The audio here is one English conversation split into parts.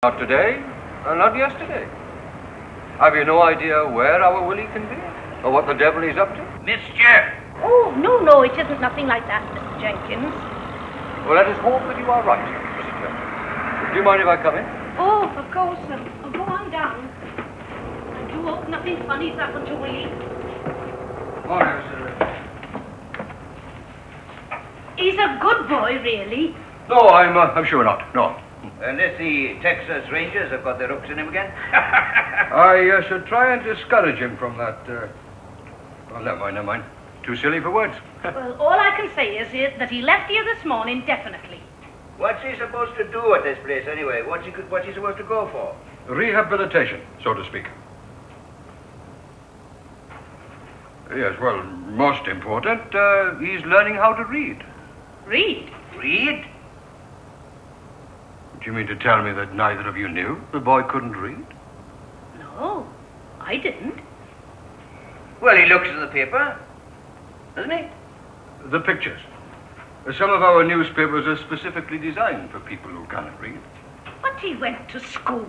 Not today, and not yesterday. Have you no idea where our Willie can be? Or what the devil he's up to? Mischief! Oh, no, it isn't nothing like that, Mr. Jenkins. Well, let us hope that you are right, Mrs. Jenkins. Do you mind if I come in? Oh, of course, I'll go on down. I do hope nothing funny's happened to Willie. Oh, no, sir. He's a good boy, really. No, I'm sure not. No. Unless the Texas Rangers have got their hooks in him again. I should try and discourage him from that, Oh, never mind. Too silly for words. Well, all I can say is that he left here this morning, definitely. What's he supposed to do at this place, anyway? What's he supposed to go for? Rehabilitation, so to speak. Yes, well, most important, he's learning how to read. Read? Read? Do you mean to tell me that neither of you knew the boy couldn't read? No, I didn't. Well, he looks in the paper, doesn't he? The pictures. Some of our newspapers are specifically designed for people who cannot read. But he went to school.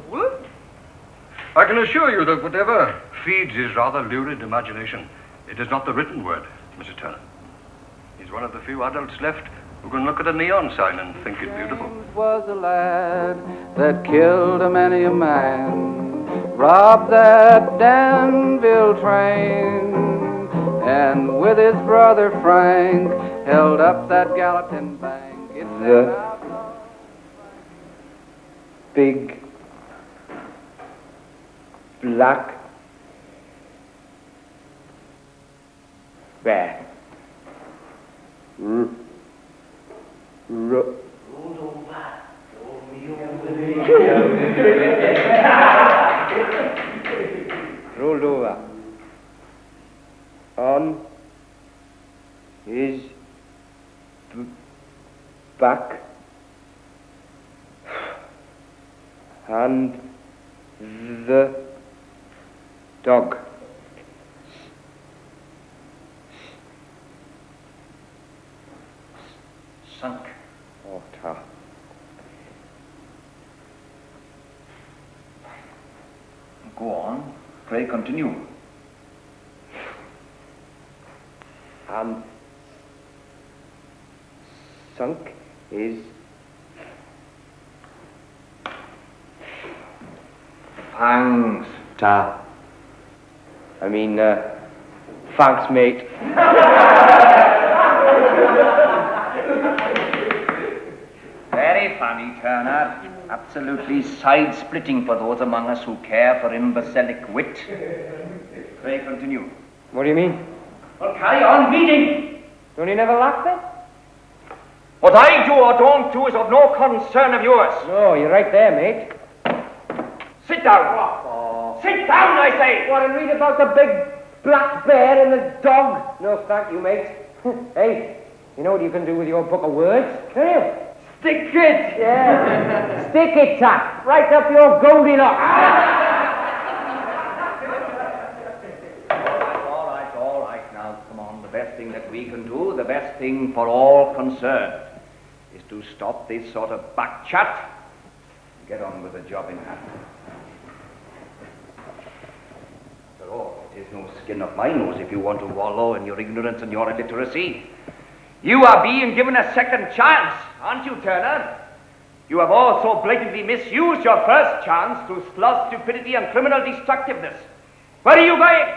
I can assure you that whatever feeds his rather lurid imagination, it is not the written word, Mrs. Turner. He's one of the few adults left who can look at a neon sign and think it beautiful. James was a lad that killed a many a man, robbed that Danville train, and with his brother Frank held up that Gallatin bank. The big black bear. Rolled over on his back and the dog Sunk. Oh, ta. Go on. Pray continue. And sunk is Fangs. ta. I mean, thanks, mate. Very funny, Turner. Absolutely side-splitting for those among us who care for imbecilic wit. Pray continue. What do you mean? Well, carry on reading. Don't you never laugh then? What I do or don't do is of no concern of yours. No, you're right there, mate. Sit down. Sit down, I say. What, and read about the big black bear and the dog? No, thank you, mate. Hey, you know what you can do with your book of words, can you? Stick it! Yeah. Stick it, Tack. Right up your Goldilocks. All right. Now, come on. The best thing that we can do, the best thing for all concerned, is to stop this sort of back chat and get on with the job in hand. After all, it is no skin of my nose if you want to wallow in your ignorance and your illiteracy. You are being given a second chance, aren't you, Turner? You have also blatantly misused your first chance through sloth, stupidity, and criminal destructiveness. Where are you going?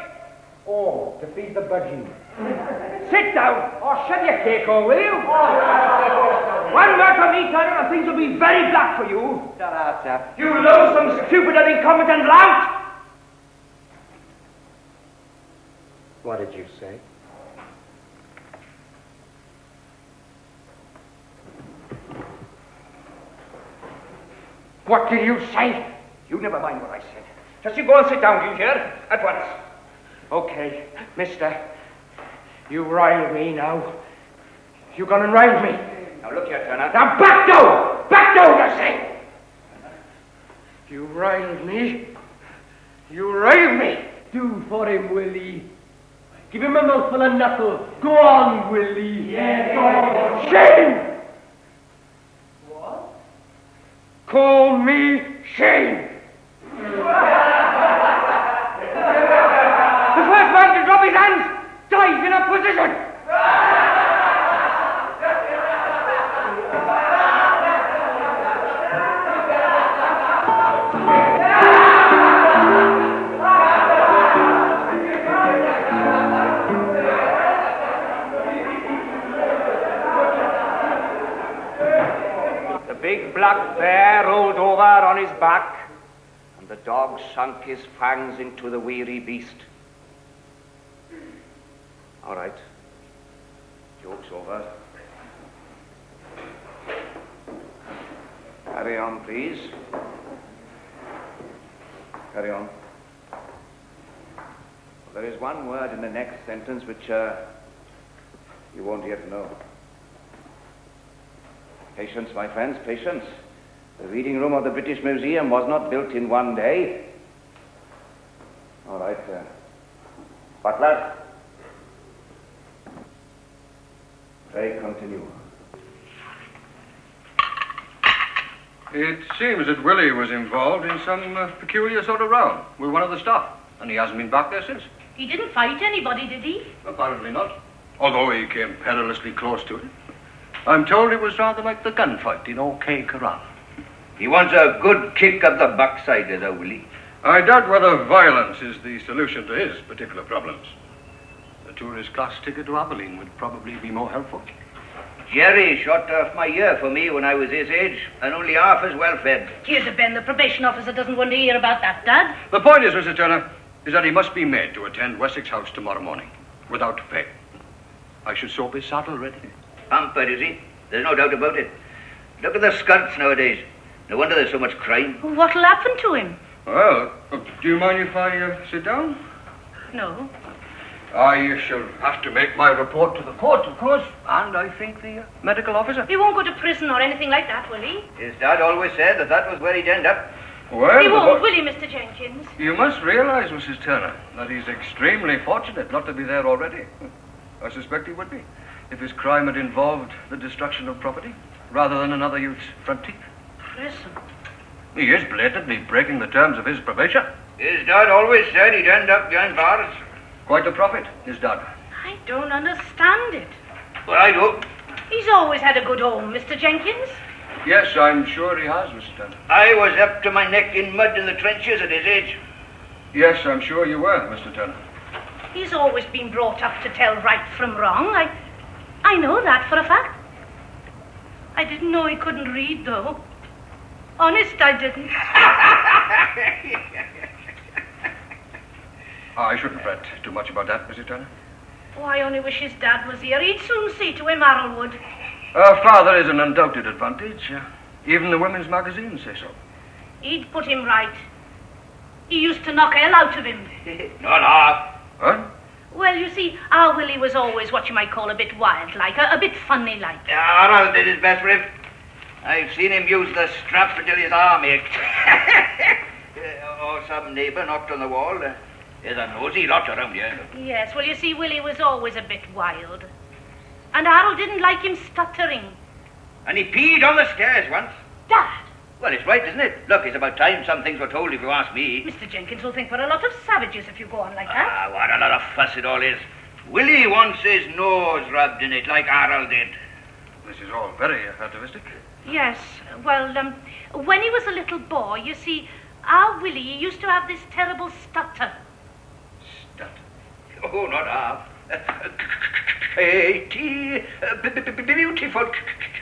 Oh, to feed the budgie. Sit down, or shut your cake, or will you? One word from me, Turner, and things will be very black for you. Shut up, chap. You loathsome, stupid, and incompetent lout! What did you say? What did you say? You never mind what I said. Just you go and sit down, do you hear? At once. Okay, mister. You riled me now. You gonna rile me? Now look here, Turner. Now back down! Back down, I say! You riled me. You riled me. Do for him, Willie. Give him a mouthful of knuckle. Go on, Willie. Yeah. Shame! What? Call me Shame! The first man to drop his hands dies in a position! The big black bear rolled over on his back, and the dog sunk his fangs into the weary beast. All right. Joke's over. Carry on, please. Carry on. There is one word in the next sentence which you won't yet know. Patience, my friends, patience. The reading room of the British Museum was not built in one day. All right, Butler. Pray continue. It seems that Willie was involved in some peculiar sort of row with one of the staff, and he hasn't been back there since. He didn't fight anybody, did he? Apparently not, although he came perilously close to it. I'm told it was rather like the gunfight in OK Corral. He wants a good kick at the backside, does Willie? I doubt whether violence is the solution to his particular problems. A tourist class ticket to Abilene would probably be more helpful. Jerry shot off my ear for me when I was his age, and only half as well fed. Here's a Ben, the probation officer doesn't want to hear about that, Dad. The point is, Mr. Turner, is that he must be made to attend Wessex House tomorrow morning, without pay. I should soap his saddle ready. Pampered, is he? There's no doubt about it. Look at the skirts nowadays. No wonder there's so much crime. What'll happen to him? Well, do you mind if I sit down? No. I shall have to make my report to the court, of course, and I think the medical officer. He won't go to prison or anything like that, will he? His dad always said that was where he'd end up. Well, He won't, will he, Mr. Jenkins? You must realize, Mrs. Turner, that he's extremely fortunate not to be there already. I suspect he would be, if his crime had involved the destruction of property, rather than another youth's front teeth. Listen. He is blatantly breaking the terms of his probation. His dad always said he'd end up behind bars. Quite a prophet, his dad. I don't understand it. Well, I do. He's always had a good home, Mr. Jenkins. Yes, I'm sure he has, Mr. Turner. I was up to my neck in mud in the trenches at his age. Yes, I'm sure you were, Mr. Turner. He's always been brought up to tell right from wrong. I know that for a fact. I didn't know he couldn't read, though. Honest, I didn't. I shouldn't fret too much about that, Mrs. Turner. Oh, I only wish his dad was here. He'd soon see to him, Harold would. Father is an undoubted advantage. Even the women's magazines say so. He'd put him right. He used to knock hell out of him. Not half. What? Well, you see, our Willie was always what you might call a bit wild-like, a bit funny-like. Harold did his best for him. I've seen him use the strap until his arm ached. Or some neighbour knocked on the wall. There's a nosy lot around here. Yes, well, you see, Willie was always a bit wild. And Harold didn't like him stuttering. And he peed on the stairs once. Dad! Well, it's right, isn't it? Look, it's about time some things were told, if you ask me. Mr. Jenkins will think we're a lot of savages if you go on like that. What a lot of fuss it all is. Willie wants his nose rubbed in it like Harold did. This is all very atavistic. Yes, well, when he was a little boy, you see, our Willie used to have this terrible stutter. Stutter? Oh, not half. Katie, beautiful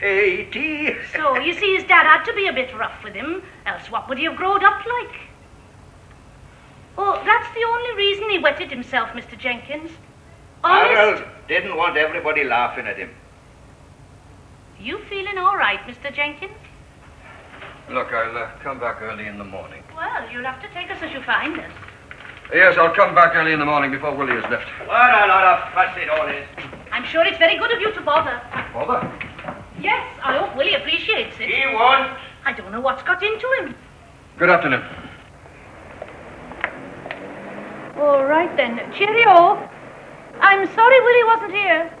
Katie. So, you see, his dad had to be a bit rough with him, else what would he have grown up like? Oh, that's the only reason he wetted himself, Mr. Jenkins. Honest. Harold didn't want everybody laughing at him. You feeling all right, Mr. Jenkins? Look, I'll come back early in the morning. Well, you'll have to take us as you find us. Yes, I'll come back early in the morning before Willie has left. What a lot of fuss it all is. I'm sure it's very good of you to bother. Bother? Yes, I hope Willie appreciates it. He won't. I don't know what's got into him. Good afternoon. All right, then. Cheerio. I'm sorry Willie wasn't here.